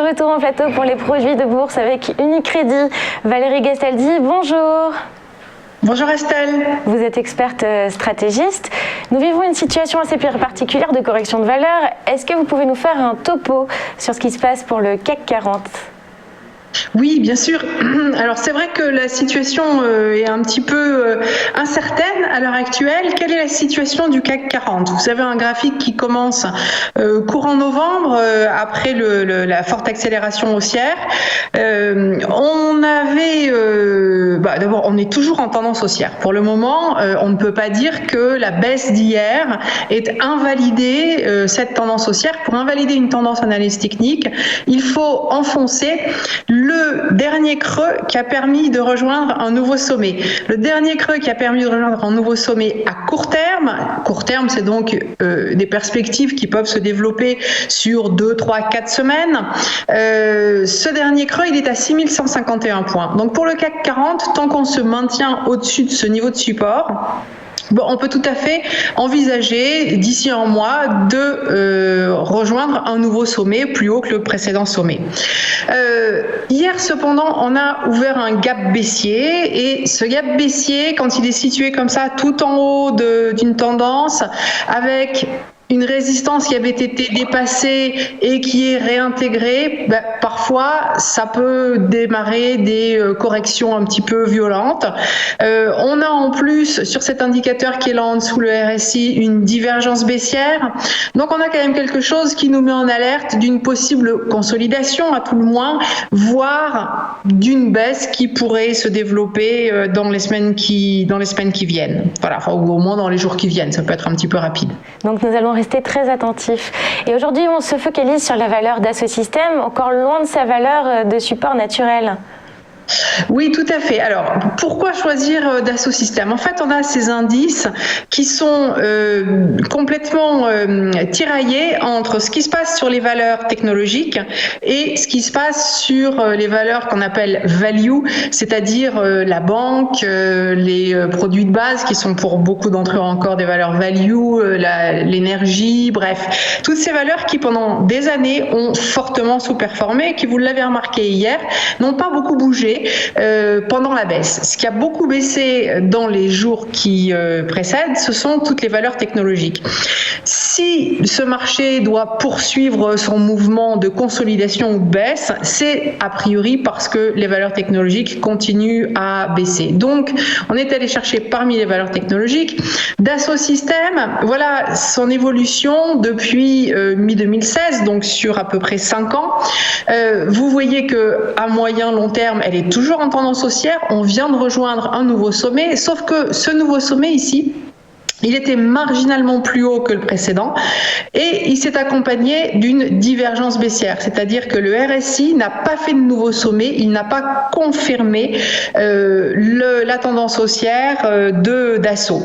retour en plateau pour les produits de bourse avec Unicredit. Valérie Gastaldi, bonjour. Bonjour Estelle. Vous êtes experte stratégiste. Nous vivons une situation assez particulière de correction de valeur. Est-ce que vous pouvez nous faire un topo sur ce qui se passe pour le CAC 40 ? Oui, bien sûr. Alors c'est vrai que la situation est un petit peu incertaine à l'heure actuelle. Quelle est la situation du CAC 40 ? Vous avez un graphique qui commence courant novembre, après la forte accélération haussière. On avait... d'abord, on est toujours en tendance haussière. Pour le moment, on ne peut pas dire que la baisse d'hier ait invalidé cette tendance haussière. Pour invalider une tendance analyse technique, il faut enfoncer le dernier creux qui a permis de rejoindre un nouveau sommet. Le dernier creux qui a permis de rejoindre un nouveau sommet à court terme. Court terme, c'est donc des perspectives qui peuvent se développer sur 2, 3, 4 semaines. Ce dernier creux, il est à 6151 points. Donc pour le CAC 40, tant qu'on se maintient au-dessus de ce niveau de support, on peut tout à fait envisager d'ici un mois de rejoindre un nouveau sommet plus haut que le précédent sommet. Hier cependant, on a ouvert un gap baissier et ce gap baissier, quand il est situé comme ça tout en haut d'une tendance avec une résistance qui avait été dépassée et qui est réintégrée, parfois ça peut démarrer des corrections un petit peu violentes. On a en plus sur cet indicateur qui est là en dessous, le RSI, une divergence baissière. Donc on a quand même quelque chose qui nous met en alerte d'une possible consolidation à tout le moins, voire d'une baisse qui pourrait se développer dans les semaines qui viennent. Voilà, ou au moins dans les jours qui viennent, ça peut être un petit peu rapide. Donc nous allons rester très attentifs. Et aujourd'hui, on se focalise sur la valeur Dassault Systèmes, encore loin de sa valeur de support naturel. Oui, tout à fait. Alors, pourquoi choisir Dassault Systèmes ? En fait, on a ces indices qui sont complètement tiraillés entre ce qui se passe sur les valeurs technologiques et ce qui se passe sur les valeurs qu'on appelle value, c'est-à-dire la banque, les produits de base qui sont pour beaucoup d'entre eux encore des valeurs value, l'énergie, bref. Toutes ces valeurs qui, pendant des années, ont fortement sous-performé, qui, vous l'avez remarqué hier, n'ont pas beaucoup bougé pendant la baisse. Ce qui a beaucoup baissé dans les jours qui précèdent, ce sont toutes les valeurs technologiques. Si ce marché doit poursuivre son mouvement de consolidation ou de baisse, c'est a priori parce que les valeurs technologiques continuent à baisser. Donc, on est allé chercher parmi les valeurs technologiques Dassault Systèmes. Voilà son évolution depuis mi-2016, donc sur à peu près 5 ans. Vous voyez que à moyen long terme, elle est toujours en tendance haussière. On vient de rejoindre un nouveau sommet, sauf que ce nouveau sommet ici, il était marginalement plus haut que le précédent et il s'est accompagné d'une divergence baissière, c'est-à-dire que le RSI n'a pas fait de nouveau sommet, il n'a pas confirmé la tendance haussière de Dassault.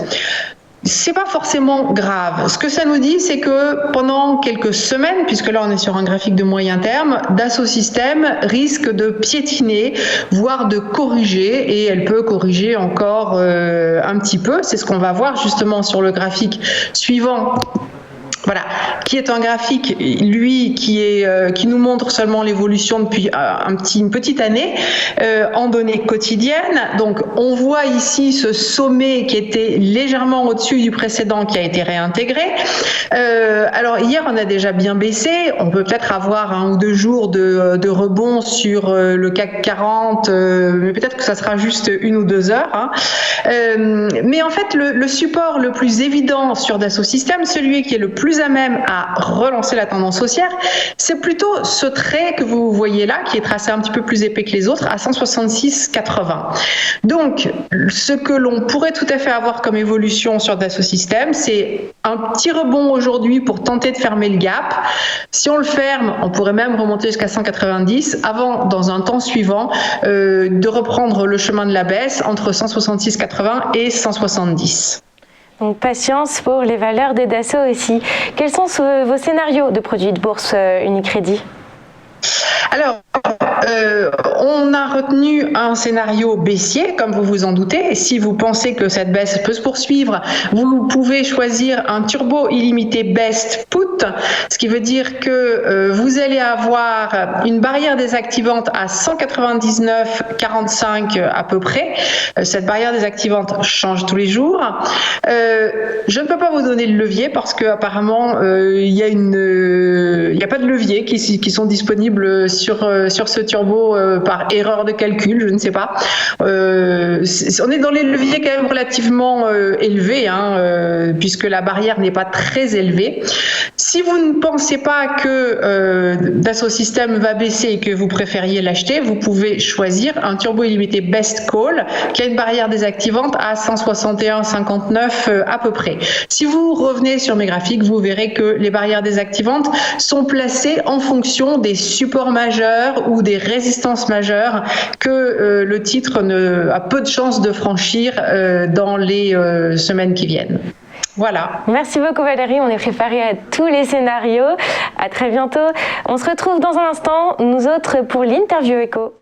C'est pas forcément grave. Ce que ça nous dit, c'est que pendant quelques semaines, puisque là on est sur un graphique de moyen terme, Dassault Systèmes risque de piétiner, voire de corriger, et elle peut corriger encore un petit peu. C'est ce qu'on va voir justement sur le graphique suivant. Voilà, qui est un graphique, lui, qui nous montre seulement l'évolution depuis une petite année en données quotidiennes. Donc, on voit ici ce sommet qui était légèrement au-dessus du précédent qui a été réintégré. Alors, hier, on a déjà bien baissé. On peut peut-être avoir 1 ou 2 jours de rebond sur le CAC 40, mais peut-être que ça sera juste 1 ou 2 heures. Hein. Mais en fait, le support le plus évident sur Dassault Systèmes, celui qui est le plus à même à relancer la tendance haussière, c'est plutôt ce trait que vous voyez là, qui est tracé un petit peu plus épais que les autres, à 166,80. Donc, ce que l'on pourrait tout à fait avoir comme évolution sur Dassault Systèmes, c'est un petit rebond aujourd'hui pour tenter de fermer le gap. Si on le ferme, on pourrait même remonter jusqu'à 190, avant, dans un temps suivant, de reprendre le chemin de la baisse entre 166,80 et 170. Donc patience pour les valeurs de Dassault aussi. Quels sont vos scénarios de produits de bourse Unicredit ? Alors, On a retenu un scénario baissier, comme vous vous en doutez. Et si vous pensez que cette baisse peut se poursuivre, vous pouvez choisir un turbo illimité best put, ce qui veut dire que vous allez avoir une barrière désactivante à 199,45 à peu près. Cette barrière désactivante change tous les jours. Je ne peux pas vous donner le levier parce que apparemment il y a pas de levier qui sont disponibles sur ce turbo par erreur de calcul, je ne sais pas. On est dans les leviers quand même relativement élevés, puisque la barrière n'est pas très élevée. Si vous ne pensez pas que Dassault Systèmes va baisser et que vous préfériez l'acheter, vous pouvez choisir un turbo illimité Best Call qui a une barrière désactivante à 161,59 à peu près. Si vous revenez sur mes graphiques, vous verrez que les barrières désactivantes sont placées en fonction des supports majeurs ou des résistances majeures que le titre a peu de chances de franchir dans les semaines qui viennent. Voilà. Merci beaucoup Valérie, on est préparé à tous les scénarios. À très bientôt. On se retrouve dans un instant, nous autres, pour l'interview éco.